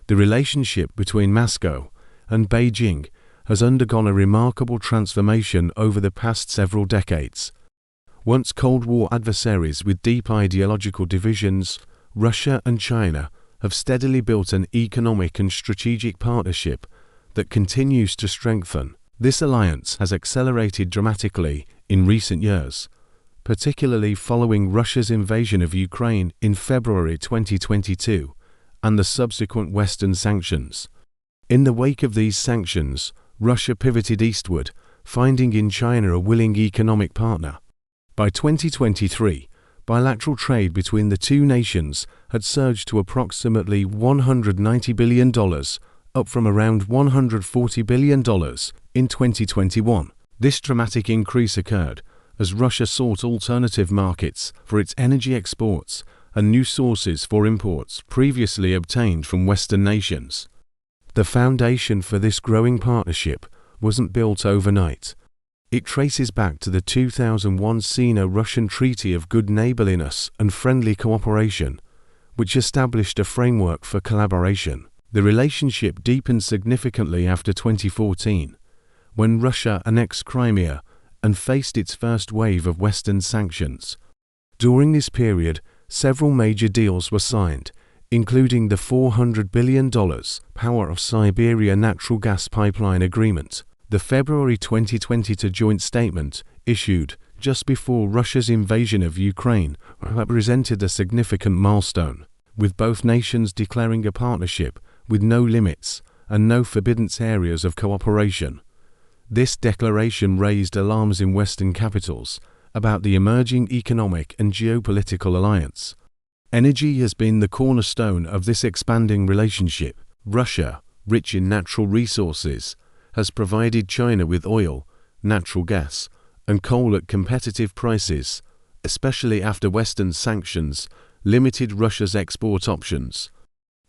The relationship between Moscow and Beijing has undergone a remarkable transformation over the past several decades. Once Cold War adversaries with deep ideological divisions, Russia and China have steadily built an economic and strategic partnership that continues to strengthen. This alliance has accelerated dramatically in recent years, particularly following Russia's invasion of Ukraine in February 2022 and the subsequent Western sanctions. In the wake of these sanctions, Russia pivoted eastward, finding in China a willing economic partner. By 2023, bilateral trade between the two nations had surged to approximately $190 billion, up from around $140 billion in 2021. This dramatic increase occurred as Russia sought alternative markets for its energy exports and new sources for imports previously obtained from Western nations. The foundation for this growing partnership wasn't built overnight. It traces back to the 2001 Sino-Russian Treaty of Good Neighborliness and Friendly Cooperation, which established a framework for collaboration. The relationship deepened significantly after 2014, when Russia annexed Crimea and faced its first wave of Western sanctions. During this period, several major deals were signed, including the $400 billion Power of Siberia natural gas pipeline agreement. The February 2022 joint statement, issued just before Russia's invasion of Ukraine, represented a significant milestone, with both nations declaring a partnership with no limits and no forbidden areas of cooperation. This declaration raised alarms in Western capitals about the emerging economic and geopolitical alliance. Energy has been the cornerstone of this expanding relationship. Russia, rich in natural resources, has provided China with oil, natural gas, and coal at competitive prices, especially after Western sanctions limited Russia's export options.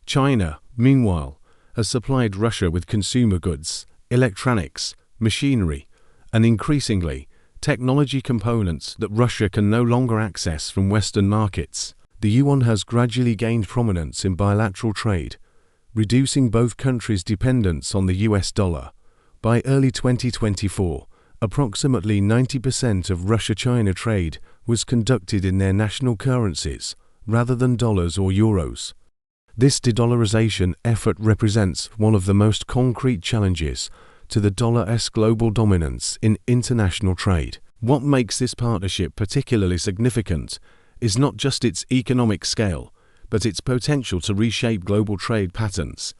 China, meanwhile, has supplied Russia with consumer goods, electronics, machinery, and increasingly, technology components that Russia can no longer access from Western markets. The yuan has gradually gained prominence in bilateral trade, reducing both countries' dependence on the US dollar. By early 2024, approximately 90% of Russia-China trade was conducted in their national currencies, rather than dollars or euros. This de-dollarization effort represents one of the most concrete challenges to the dollar's global dominance in international trade. What makes this partnership particularly significant is not just its economic scale, but its potential to reshape global trade patterns.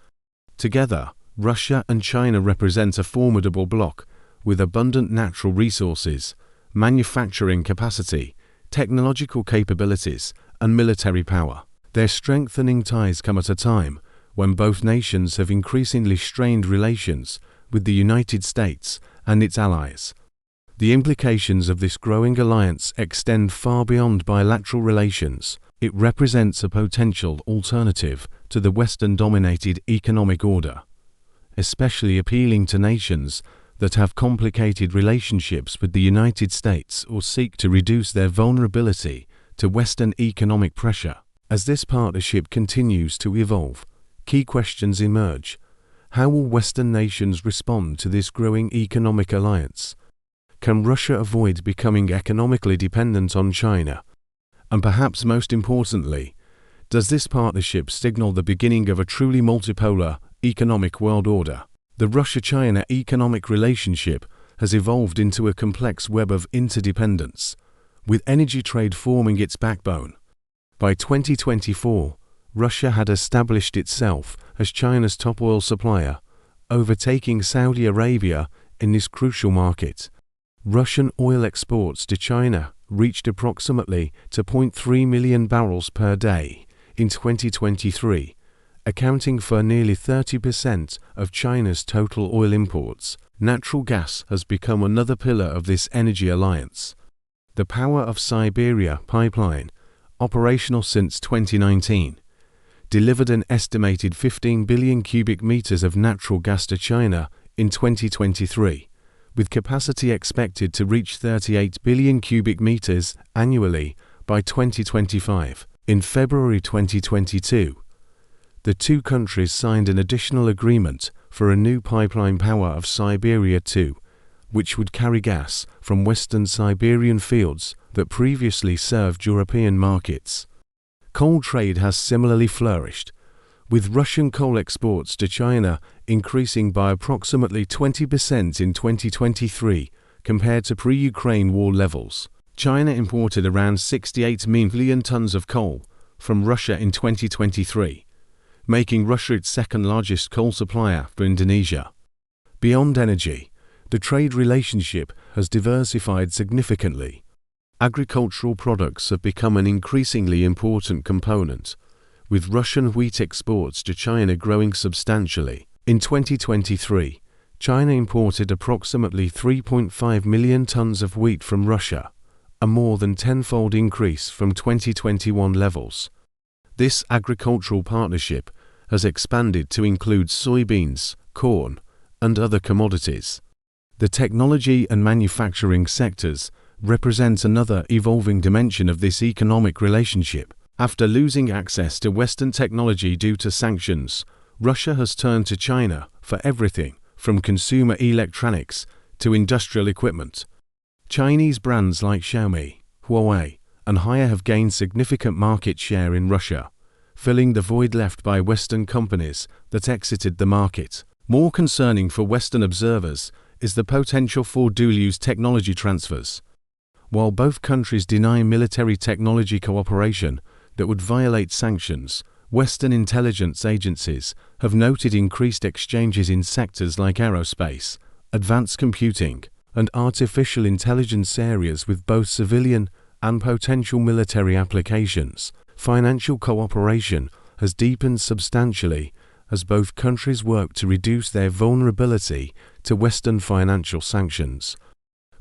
Together, Russia and China represent a formidable bloc with abundant natural resources, manufacturing capacity, technological capabilities, and military power. Their strengthening ties come at a time when both nations have increasingly strained relations with the United States and its allies. The implications of this growing alliance extend far beyond bilateral relations. It represents a potential alternative to the Western-dominated economic order, especially appealing to nations that have complicated relationships with the United States or seek to reduce their vulnerability to Western economic pressure. As this partnership continues to evolve, key questions emerge. How will Western nations respond to this growing economic alliance? Can Russia avoid becoming economically dependent on China? And perhaps most importantly, does this partnership signal the beginning of a truly multipolar economic world order? The Russia-China economic relationship has evolved into a complex web of interdependence, with energy trade forming its backbone. By 2024, Russia had established itself as China's top oil supplier, overtaking Saudi Arabia in this crucial market. Russian oil exports to China reached approximately 2.3 million barrels per day in 2023, accounting for nearly 30% of China's total oil imports. Natural gas has become another pillar of this energy alliance. The Power of Siberia pipeline, operational since 2019, delivered an estimated 15 billion cubic meters of natural gas to China in 2023, with capacity expected to reach 38 billion cubic meters annually by 2025. In February 2022, The two countries signed an additional agreement for a new pipeline power of Siberia 2, which would carry gas from western Siberian fields that previously served European markets. Coal trade has similarly flourished, with Russian coal exports to China increasing by approximately 20% in 2023 compared to pre-Ukraine war levels. China imported around 68 million tons of coal from Russia in 2023, making Russia its second-largest coal supplier for Indonesia. Beyond energy, the trade relationship has diversified significantly. Agricultural products have become an increasingly important component, with Russian wheat exports to China growing substantially. In 2023, China imported approximately 3.5 million tons of wheat from Russia, a more than tenfold increase from 2021 levels. This agricultural partnership has expanded to include soybeans, corn, and other commodities. The technology and manufacturing sectors represent another evolving dimension of this economic relationship. After losing access to Western technology due to sanctions, Russia has turned to China for everything from consumer electronics to industrial equipment. Chinese brands like Xiaomi, Huawei, and Haier have gained significant market share in Russia, filling the void left by Western companies that exited the market. More concerning for Western observers is the potential for dual-use technology transfers. While both countries deny military technology cooperation that would violate sanctions, Western intelligence agencies have noted increased exchanges in sectors like aerospace, advanced computing, and artificial intelligence areas with both civilian and potential military applications. Financial cooperation has deepened substantially as both countries work to reduce their vulnerability to Western financial sanctions.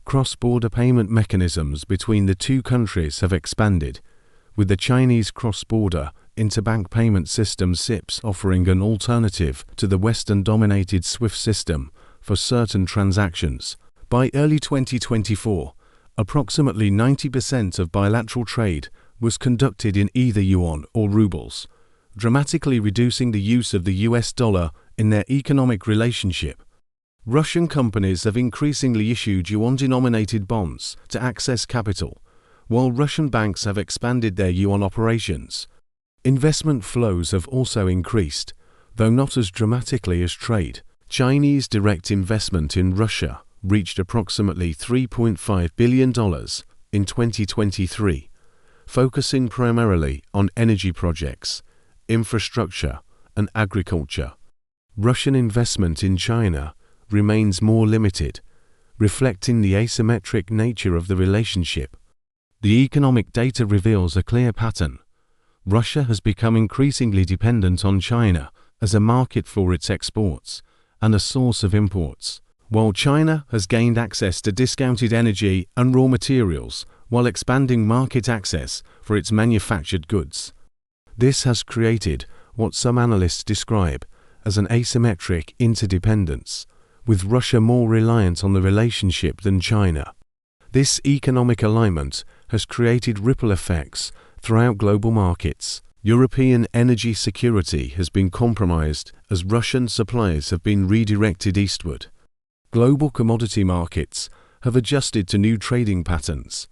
Cross-border payment mechanisms between the two countries have expanded, with the Chinese cross-border interbank payment system (SIPS) offering an alternative to the Western-dominated SWIFT system for certain transactions. By early 2024, approximately 90% of bilateral trade was conducted in either yuan or rubles, dramatically reducing the use of the US dollar in their economic relationship. Russian companies have increasingly issued yuan-denominated bonds to access capital, while Russian banks have expanded their yuan operations. Investment flows have also increased, though not as dramatically as trade. Chinese direct investment in Russia reached approximately $3.5 billion in 2023, focusing primarily on energy projects, infrastructure, and agriculture. Russian investment in China remains more limited, reflecting the asymmetric nature of the relationship. The economic data reveals a clear pattern. Russia has become increasingly dependent on China as a market for its exports and a source of imports, while China has gained access to discounted energy and raw materials while expanding market access for its manufactured goods. This has created what some analysts describe as an asymmetric interdependence, with Russia more reliant on the relationship than China. This economic alignment has created ripple effects throughout global markets. European energy security has been compromised as Russian supplies have been redirected eastward. Global commodity markets have adjusted to new trading patterns.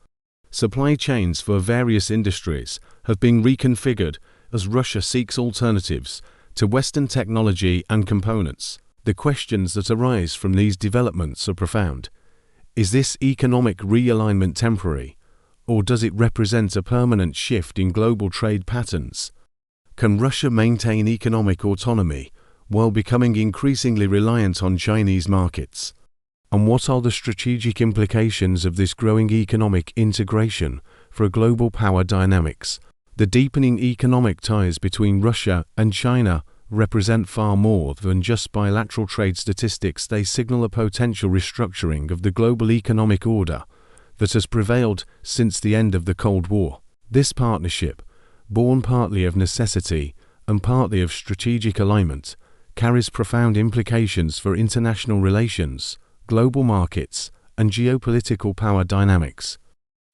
Supply chains for various industries have been reconfigured as Russia seeks alternatives to Western technology and components. The questions that arise from these developments are profound. Is this economic realignment temporary, or does it represent a permanent shift in global trade patterns? Can Russia maintain economic autonomy while becoming increasingly reliant on Chinese markets? And what are the strategic implications of this growing economic integration for global power dynamics? The deepening economic ties between Russia and China represent far more than just bilateral trade statistics. They signal a potential restructuring of the global economic order that has prevailed since the end of the Cold War. This partnership, born partly of necessity and partly of strategic alignment, carries profound implications for international relations, global markets, and geopolitical power dynamics.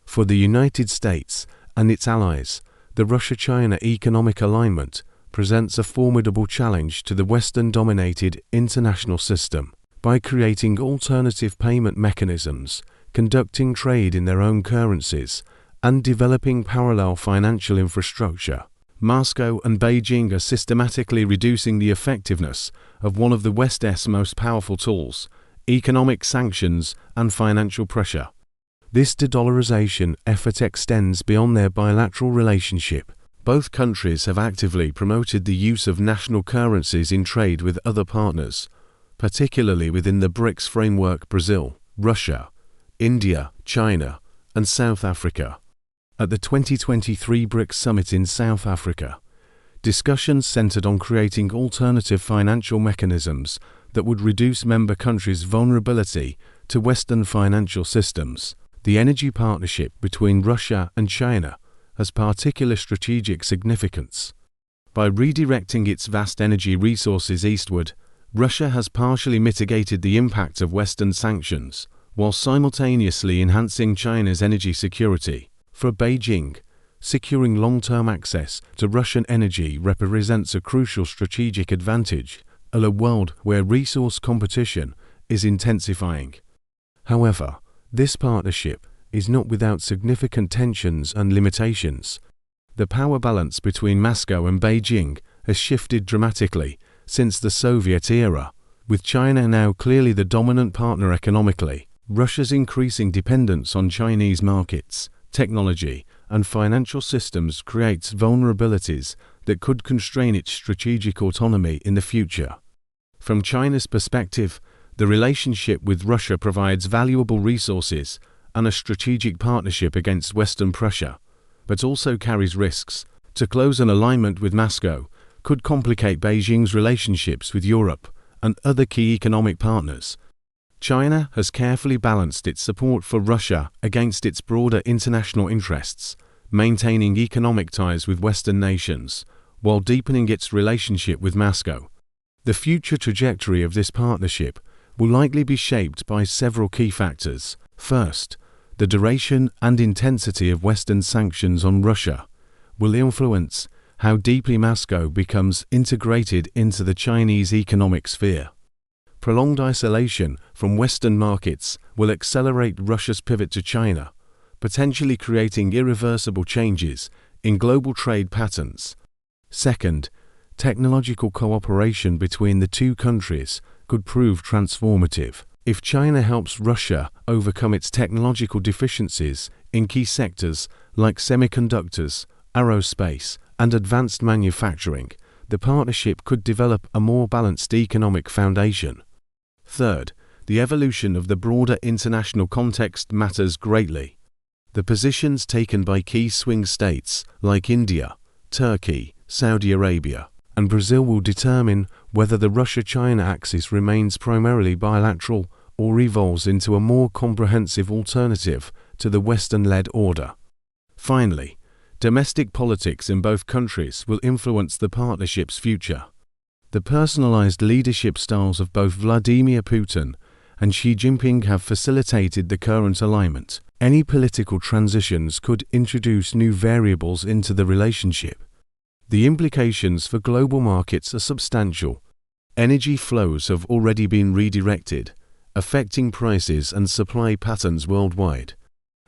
For the United States and its allies, the Russia-China economic alignment presents a formidable challenge to the Western-dominated international system. By creating alternative payment mechanisms, conducting trade in their own currencies, and developing parallel financial infrastructure, Moscow and Beijing are systematically reducing the effectiveness of one of the West's most powerful tools, economic sanctions and financial pressure. This de-dollarization effort extends beyond their bilateral relationship. Both countries have actively promoted the use of national currencies in trade with other partners, particularly within the BRICS framework: Brazil, Russia, India, China, and South Africa. At the 2023 BRICS Summit in South Africa, discussions centered on creating alternative financial mechanisms that would reduce member countries' vulnerability to Western financial systems. The energy partnership between Russia and China has particular strategic significance. By redirecting its vast energy resources eastward, Russia has partially mitigated the impact of Western sanctions, while simultaneously enhancing China's energy security. For Beijing, securing long-term access to Russian energy represents a crucial strategic advantage in a world where resource competition is intensifying. However, this partnership is not without significant tensions and limitations. The power balance between Moscow and Beijing has shifted dramatically since the Soviet era, with China now clearly the dominant partner economically. Russia's increasing dependence on Chinese markets, technology, and financial systems creates vulnerabilities that could constrain its strategic autonomy in the future. From China's perspective, the relationship with Russia provides valuable resources and a strategic partnership against Western pressure, but also carries risks. To close an alignment with Moscow could complicate Beijing's relationships with Europe and other key economic partners. China has carefully balanced its support for Russia against its broader international interests, maintaining economic ties with Western nations, while deepening its relationship with Moscow. The future trajectory of this partnership will likely be shaped by several key factors. First, the duration and intensity of Western sanctions on Russia will influence how deeply Moscow becomes integrated into the Chinese economic sphere. Prolonged isolation from Western markets will accelerate Russia's pivot to China, potentially creating irreversible changes in global trade patterns. Second, technological cooperation between the two countries could prove transformative. If China helps Russia overcome its technological deficiencies in key sectors like semiconductors, aerospace, and advanced manufacturing, the partnership could develop a more balanced economic foundation. Third, the evolution of the broader international context matters greatly. The positions taken by key swing states like India, Turkey, Saudi Arabia, and Brazil will determine whether the Russia-China axis remains primarily bilateral or evolves into a more comprehensive alternative to the Western-led order. Finally, domestic politics in both countries will influence the partnership's future. The personalized leadership styles of both Vladimir Putin and Xi Jinping have facilitated the current alignment. Any political transitions could introduce new variables into the relationship. The implications for global markets are substantial. Energy flows have already been redirected, affecting prices and supply patterns worldwide.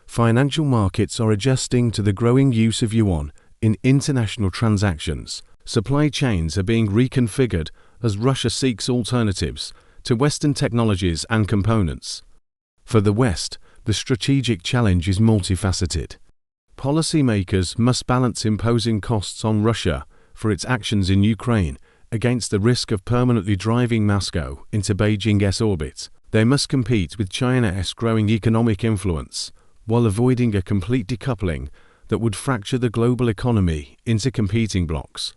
Financial markets are adjusting to the growing use of yuan in international transactions. Supply chains are being reconfigured as Russia seeks alternatives to Western technologies and components. For the West, the strategic challenge is multifaceted. Policymakers must balance imposing costs on Russia for its actions in Ukraine against the risk of permanently driving Moscow into Beijing's orbit. They must compete with China's growing economic influence, while avoiding a complete decoupling that would fracture the global economy into competing blocs.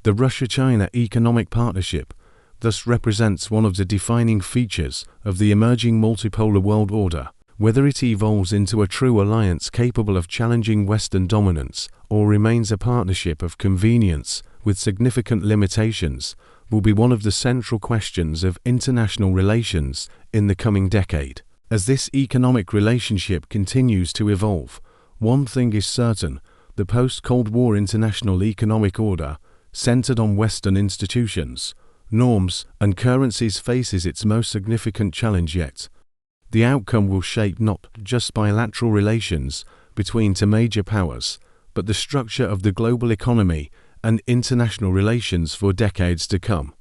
The Russia-China economic partnership thus represents one of the defining features of the emerging multipolar world order. Whether it evolves into a true alliance capable of challenging Western dominance or remains a partnership of convenience with significant limitations will be one of the central questions of international relations in the coming decade. As this economic relationship continues to evolve, one thing is certain: the post-Cold War international economic order centered on Western institutions, norms, and currencies, faces its most significant challenge yet. The outcome will shape not just bilateral relations between two major powers, but the structure of the global economy and international relations for decades to come.